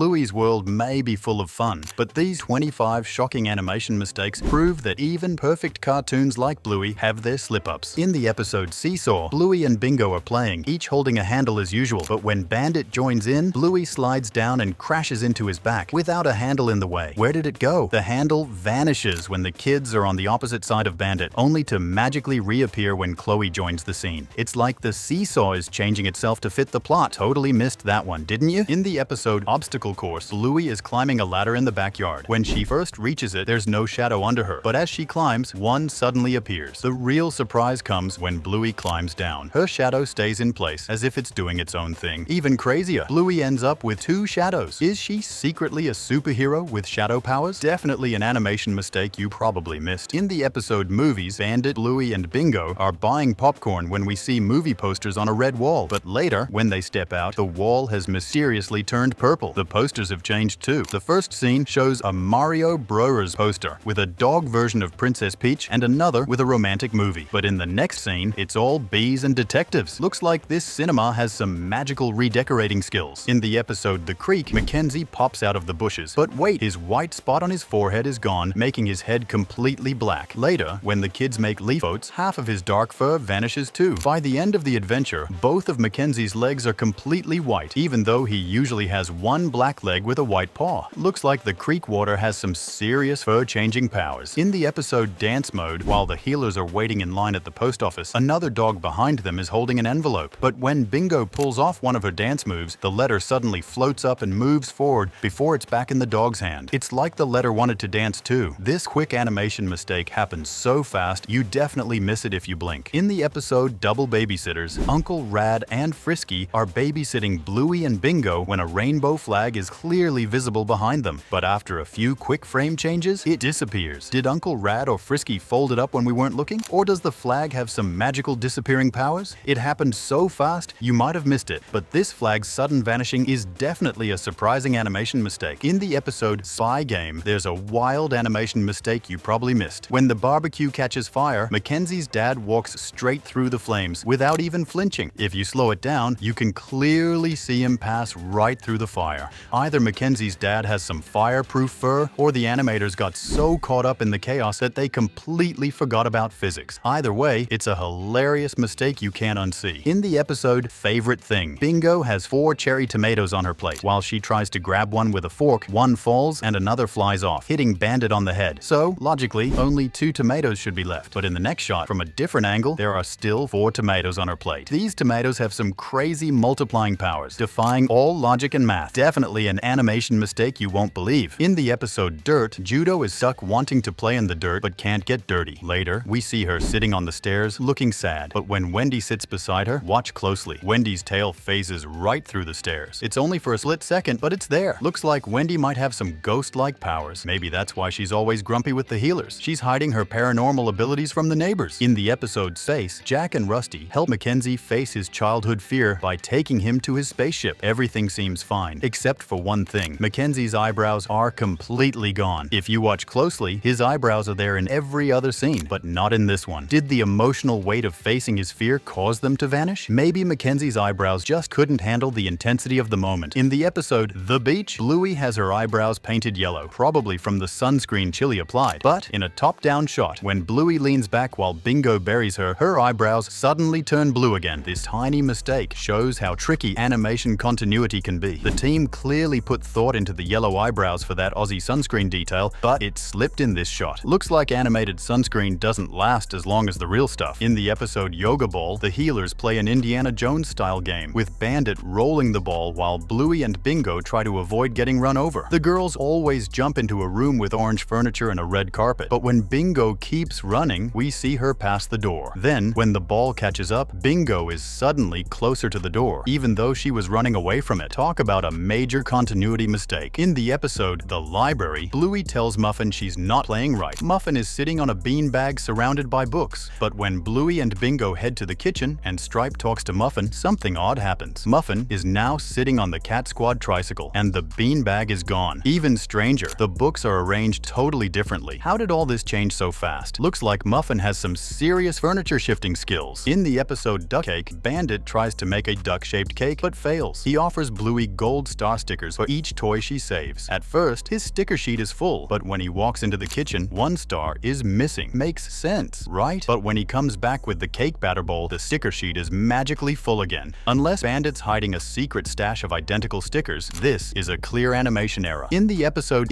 Bluey's world may be full of fun, but these 25 shocking animation mistakes prove that even perfect cartoons like Bluey have their slip-ups. In the episode Seesaw, Bluey and Bingo are playing, each holding a handle as usual, but when Bandit joins in, Bluey slides down and crashes into his back without a handle in the way. Where did it go? The handle vanishes when the kids are on the opposite side of Bandit, only to magically reappear when Chloe joins the scene. It's like the seesaw is changing itself to fit the plot. Totally missed that one, didn't you? In the episode Obstacle Course, Bluey is climbing a ladder in the backyard. When she first reaches it, there's no shadow under her, but as she climbs, one suddenly appears. The real surprise comes when Bluey climbs down. Her shadow stays in place, as if it's doing its own thing. Even crazier, Bluey ends up with 2 shadows. Is she secretly a superhero with shadow powers? Definitely an animation mistake you probably missed. In the episode Movies, Bandit, Bluey, and Bingo are buying popcorn when we see movie posters on a red wall, but later, when they step out, the wall has mysteriously turned purple. The posters have changed too. The first scene shows a Mario Bros. Poster with a dog version of Princess Peach and another with a romantic movie. But in the next scene, it's all bees and detectives. Looks like this cinema has some magical redecorating skills. In the episode The Creek, McKenzie pops out of the bushes. But wait, his white spot on his forehead is gone, making his head completely black. Later, when the kids make leaf boats, half of his dark fur vanishes too. By the end of the adventure, both of Mackenzie's legs are completely white, even though he usually has one black leg with a white paw. Looks like the creek water has some serious fur-changing powers. In the episode Dance Mode, while the healers are waiting in line at the post office, another dog behind them is holding an envelope. But when Bingo pulls off one of her dance moves, the letter suddenly floats up and moves forward before it's back in the dog's hand. It's like the letter wanted to dance too. This quick animation mistake happens so fast, you definitely miss it if you blink. In the episode Double Babysitters, Uncle Rad and Frisky are babysitting Bluey and Bingo when a rainbow flag is clearly visible behind them. But after a few quick frame changes, it disappears. Did Uncle Rad or Frisky fold it up when we weren't looking? Or does the flag have some magical disappearing powers? It happened so fast, you might have missed it. But this flag's sudden vanishing is definitely a surprising animation mistake. In the episode Spy Game, there's a wild animation mistake you probably missed. When the barbecue catches fire, Mackenzie's dad walks straight through the flames without even flinching. If you slow it down, you can clearly see him pass right through the fire. Either Mackenzie's dad has some fireproof fur, or the animators got so caught up in the chaos that they completely forgot about physics. Either way, it's a hilarious mistake you can't unsee. In the episode Favorite Thing, Bingo has 4 cherry tomatoes on her plate. While she tries to grab one with a fork, one falls and another flies off, hitting Bandit on the head. So, logically, only 2 tomatoes should be left. But in the next shot, from a different angle, there are still 4 tomatoes on her plate. These tomatoes have some crazy multiplying powers, defying all logic and math. Definitely an animation mistake you won't believe. In the episode Dirt, Judo is stuck wanting to play in the dirt but can't get dirty. Later, we see her sitting on the stairs looking sad. But when Wendy sits beside her, watch closely. Wendy's tail phases right through the stairs. It's only for a split second, but it's there. Looks like Wendy might have some ghost-like powers. Maybe that's why she's always grumpy with the healers. She's hiding her paranormal abilities from the neighbors. In the episode Space, Jack and Rusty help Mackenzie face his childhood fear by taking him to his spaceship. Everything seems fine, except for one thing. Mackenzie's eyebrows are completely gone. If you watch closely, his eyebrows are there in every other scene, but not in this one. Did the emotional weight of facing his fear cause them to vanish? Maybe Mackenzie's eyebrows just couldn't handle the intensity of the moment. In the episode The Beach, Bluey has her eyebrows painted yellow, probably from the sunscreen Chili applied. But in a top-down shot, when Bluey leans back while Bingo buries her, her eyebrows suddenly turn blue again. This tiny mistake shows how tricky animation continuity can be. The team clearly put thought into the yellow eyebrows for that Aussie sunscreen detail, but it slipped in this shot. Looks like animated sunscreen doesn't last as long as the real stuff. In the episode Yoga Ball, the healers play an Indiana Jones-style game, with Bandit rolling the ball while Bluey and Bingo try to avoid getting run over. The girls always jump into a room with orange furniture and a red carpet, but when Bingo keeps running, we see her pass the door. Then, when the ball catches up, Bingo is suddenly closer to the door, even though she was running away from it. Talk about a major continuity mistake. In the episode The Library, Bluey tells Muffin she's not playing right. Muffin is sitting on a beanbag surrounded by books, but when Bluey and Bingo head to the kitchen and Stripe talks to Muffin, something odd happens. Muffin is now sitting on the Cat Squad tricycle, and the beanbag is gone. Even stranger, the books are arranged totally differently. How did all this change so fast? Looks like Muffin has some serious furniture shifting skills. In the episode Duck Cake, Bandit tries to make a duck-shaped cake but fails. He offers Bluey gold star stickers stickers for each toy she saves. At first, his sticker sheet is full, but when he walks into the kitchen, one star is missing. Makes sense, right? But when he comes back with the cake batter bowl, the sticker sheet is magically full again. Unless Bandit's hiding a secret stash of identical stickers, this is a clear animation error. In the episode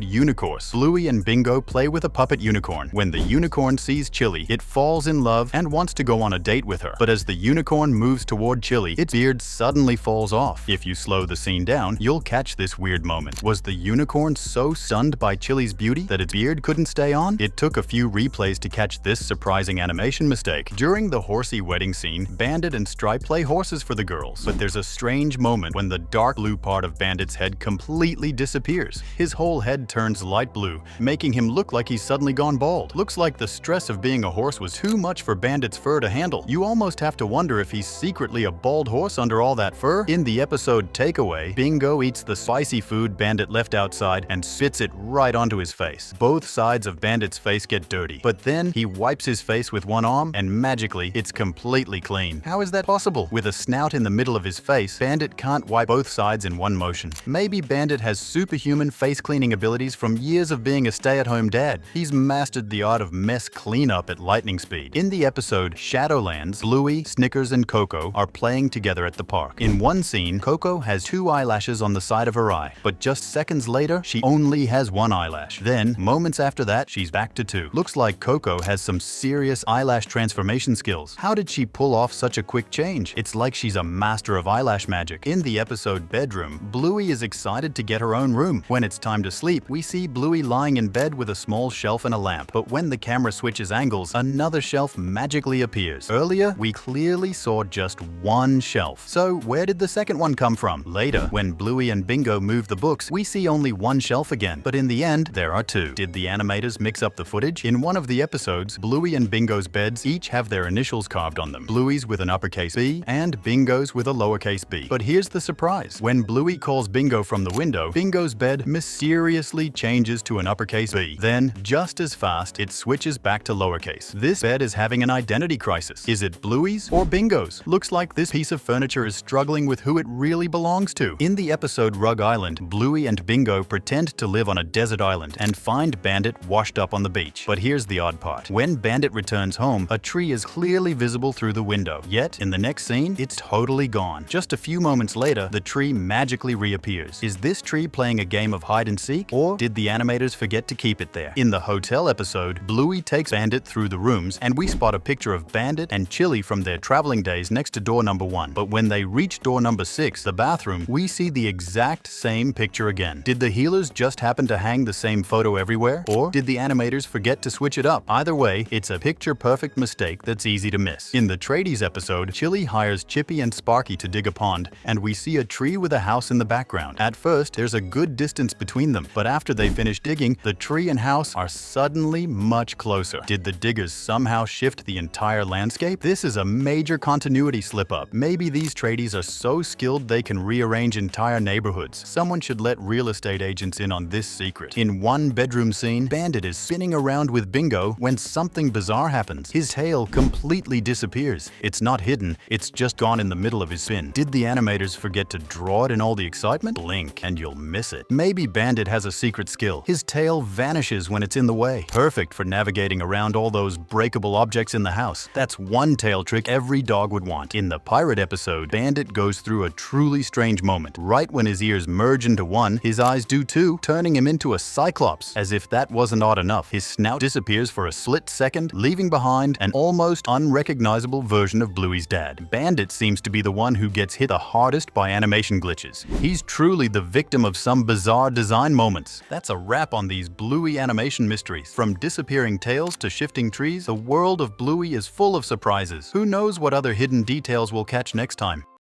Unicorns, Bluey and Bingo play with a puppet unicorn. When the unicorn sees Chili, it falls in love and wants to go on a date with her. But as the unicorn moves toward Chili, its beard suddenly falls off. If you slow the scene down, you'll catch this weird moment. Was the unicorn so stunned by Chili's beauty that its beard couldn't stay on? It took a few replays to catch this surprising animation mistake. During the horsey wedding scene, Bandit and Stripe play horses for the girls. But there's a strange moment when the dark blue part of Bandit's head completely disappears. His whole head turns light blue, making him look like he's suddenly gone bald. Looks like the stress of being a horse was too much for Bandit's fur to handle. You almost have to wonder if he's secretly a bald horse under all that fur. In the episode Takeaway, Bingo eats the spicy food Bandit left outside and spits it right onto his face. Both sides of Bandit's face get dirty, but then he wipes his face with one arm and magically it's completely clean. How is that possible? With a snout in the middle of his face, Bandit can't wipe both sides in one motion. Maybe Bandit has superhuman face cleaning abilities from years of being a stay-at-home dad. He's mastered the art of mess cleanup at lightning speed. In the episode Shadowlands, Bluey, Snickers, and Coco are playing together at the park. In one scene, Coco has 2 eyelashes on the side of her eye, but just seconds later, she only has 1 eyelash. Then, moments after that, she's back to 2. Looks like Coco has some serious eyelash transformation skills. How did she pull off such a quick change? It's like she's a master of eyelash magic. In the episode Bedroom, Bluey is excited to get her own room. When it's time to sleep, we see Bluey lying in bed with a small shelf and a lamp. But when the camera switches angles, another shelf magically appears. Earlier, we clearly saw just 1 shelf. So where did the second one come from? Later, when Bluey and Bingo move the books, we see only 1 shelf again. But in the end, there are 2. Did the animators mix up the footage? In one of the episodes, Bluey and Bingo's beds each have their initials carved on them. Bluey's with an uppercase B and Bingo's with a lowercase b. But here's the surprise. When Bluey calls Bingo from the window, Bingo's bed mysteriously changes to an uppercase B. Then, just as fast, it switches back to lowercase. This bed is having an identity crisis. Is it Bluey's or Bingo's? Looks like this piece of furniture is struggling with who it really belongs to. In the episode Rug Island, Bluey and Bingo pretend to live on a desert island and find Bandit washed up on the beach. But here's the odd part. When Bandit returns home, a tree is clearly visible through the window. Yet, in the next scene, it's totally gone. Just a few moments later, the tree magically reappears. Is this tree playing a game of hide and seek, or did the animators forget to keep it there? In the hotel episode, Bluey takes Bandit through the rooms, and we spot a picture of Bandit and Chili from their traveling days next to door number 1. But when they reach door number 6, the bathroom, we see the exact same picture again. Did the healers just happen to hang the same photo everywhere, or did the animators forget to switch it up? Either way, it's a picture-perfect mistake that's easy to miss. In the Tradies episode, Chili hires Chippy and Sparky to dig a pond, and we see a tree with a house in the background. At first, there's a good distance between them, but after they finish digging, the tree and house are suddenly much closer. Did the diggers somehow shift the entire landscape? This is a major continuity slip-up. Maybe these tradies are so skilled they can rearrange entire neighborhoods. Someone should let real estate agents in on this secret. In one bedroom scene, Bandit is spinning around with Bingo when something bizarre happens. His tail completely disappears. It's not hidden, it's just gone in the middle of his spin. Did the animators forget to draw it in all the excitement? Blink and you'll miss it. Maybe Bandit has a secret skill. His tail vanishes when it's in the way. Perfect for navigating around all those breakable objects in the house. That's one tail trick every dog would want. In the pirate episode, Bandit goes through a truly strange moment. Right when his ears merge into one, his eyes do too, turning him into a cyclops. As if that wasn't odd enough, his snout disappears for a split second, leaving behind an almost unrecognizable version of Bluey's dad. Bandit seems to be the one who gets hit the hardest by animation glitches. He's truly the victim of some bizarre design moments. That's a wrap on these Bluey animation mysteries. From disappearing tails to shifting trees, the world of Bluey is full of surprises. Who knows what other hidden details we'll catch next time?